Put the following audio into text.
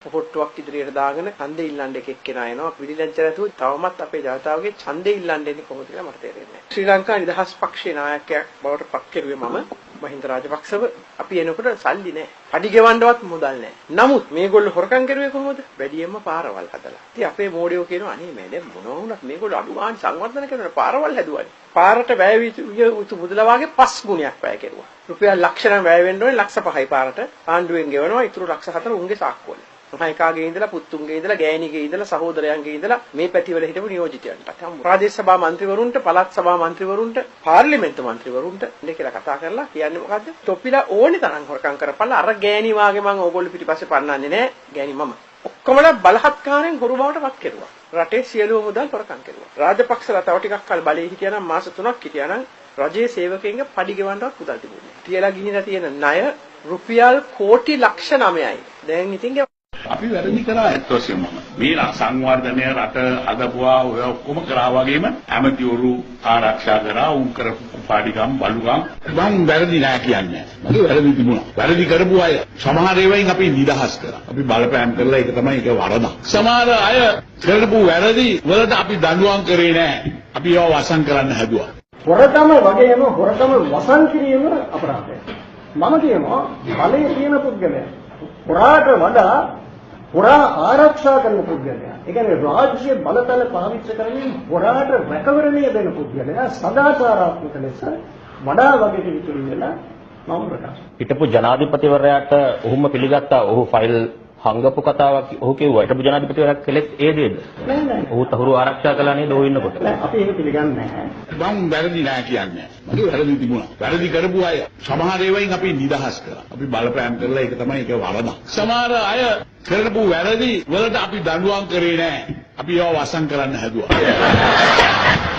පොට්ටුවක් ඉදිරියට දාගෙන ඡන්දේ ඉල්ලන්න එකෙක් කෙනා එනවා පිළිලැජ්ජ නැතුව තවමත් අපේ ජනතාවගේ ඡන්දේ ඉල්ලන්න එන්නේ කොහොමද කියලා මට තේරෙන්නේ නැහැ. ශ්‍රී ලංකා නිදහස් පක්ෂයේ නායකයෙක් බවට පත් කෙරුවේ මම මහින්ද රාජපක්ෂව අපි එනකොට සල්ලි නැහැ. පඩි ගෙවන්නවත් මුදල් නැහැ. නමුත් මේගොල්ලෝ හොරකම් කරුවේ කොහොමද? වැඩියෙන්ම පාරවල් හදලා. ඉතින් අපේ මෝඩයෝ කියනවා අනේ මේ දැන් මොනවා වුණත් මේගොල්ලෝ අඩු ගන්න සංවර්ධන කරන පාරවල් හැදුවානේ. පාරට වැය යුතු මුදල වාගේ 5 ගුණයක් වැය කෙරුවා. රුපියල් ලක්ෂණම් වැය වෙන්න ඕනේ ලක්ෂ 5යි පාරට. ආණ්ඩුවෙන් ගෙවනවා ඊටු ලක්ෂ 4 උන්ගේ සාක්කුවල. මහයිකාගේ ඉඳලා පුතුන්ගේ ඉඳලා ගෑණිගේ ඉඳලා සහෝදරයන්ගේ ඉඳලා මේ පැතිවල හිටපු නියෝජිතයන්ට ප්‍රාදේශ සභා මන්ත්‍රීවරුන්ට පළාත් සභා මන්ත්‍රීවරුන්ට පාර්ලිමේන්තු මන්ත්‍රීවරුන්ට ඉන්නේ කියලා කතා කරලා කියන්නේ මොකද්ද? තොපිලා ඕනේ තරම් හොරකම් කරපළා අර ගෑණි වාගේ මම ඕගොල්ලෝ පිටිපස්සේ පන්නන්නේ නැහැ ගෑණි මම. ඔක්කොමලා බලහත්කාරයෙන් හොරු බවට පත් කෙරුවා. රටේ සියලුම මුදල් හොරකම් කෙරුවා. රාජපක්ෂලා තව ටිකක් කල් බලේ හිටියානම් මාස 3ක් හිටියානම් රජයේ සේවකයන්ගේ පඩි ගෙවන්නවත් මුදල් තිබුණේ නැහැ. තියලා ගිහිලා තියෙන ණය රුපියල් කෝටි ලක්ෂ 9යි. දැන් ඉතින් අපි වැරදි කරා ඇත්ත වශයෙන්ම මේ සංවර්ධනය රට හදපුවා ඔය ඔක්කොම කරා වගේම ඇමතිවරු ආරක්ෂා කරා උන් කරපු පාඩිකම් බලුකම් මම වැරදි නෑ කියන්නේ මගේ වැරදි තිබුණා වැරදි කරපු අය සමහර ඒවායින් අපි නිදහස් කරා අපි බලපෑම් කරලා ඒක තමයි ඒක වරදක් සමහර අය කරපු වැරදි වලට අපි දඬුවම් කරේ නෑ අපි ඒවා වසන් කරන්න හැදුවා හොරකම වගේම හොරකම වසන් කිරීම අපරාධයක් මම කියනවා බලයේ තියෙන පුද්ගලයා පුරාට වඩා පුරා ආරක්ෂා කරන පුද්ගලයා. ඒ කියන්නේ රාජ්‍ය බලතල පාවිච්චි කරමින් පුරාට රැකවරණය දෙන පුද්ගලයා සදාචාරාත්මක ලෙස වඩා වගකීම් විචිත වෙලා මම ප්‍රකාශ. හිටපු ජනාධිපතිවරයාට ඔහුම පිළිගත්තා ඔහු ෆයිල් හංගපු කතාවක් ඔහු කිව්වා. හිටපු ජනාධිපතිවරයා කෙලෙත් ඒ දේද? නෑ. ඔහු තහුරු ආරක්ෂා කළා නේද ඔහු ඉන්නකොට? නෑ අපි ඒක පිළිගන්නේ නැහැ. මම වැරදි නෑ කියන්නේ. මගේ වැරදි තිබුණා. වැරදි කරපු අය සමහර ඒවායින් අපි නිදහස් කරා. අපි බලපෑම් කරලා ඒක තමයි ඒක වරදක්. සමහර අය කරපු වැරදි වලට අපි දඬුවම් කරේ නෑ. අපි ඒවා වසන් කරන්න හැදුවා.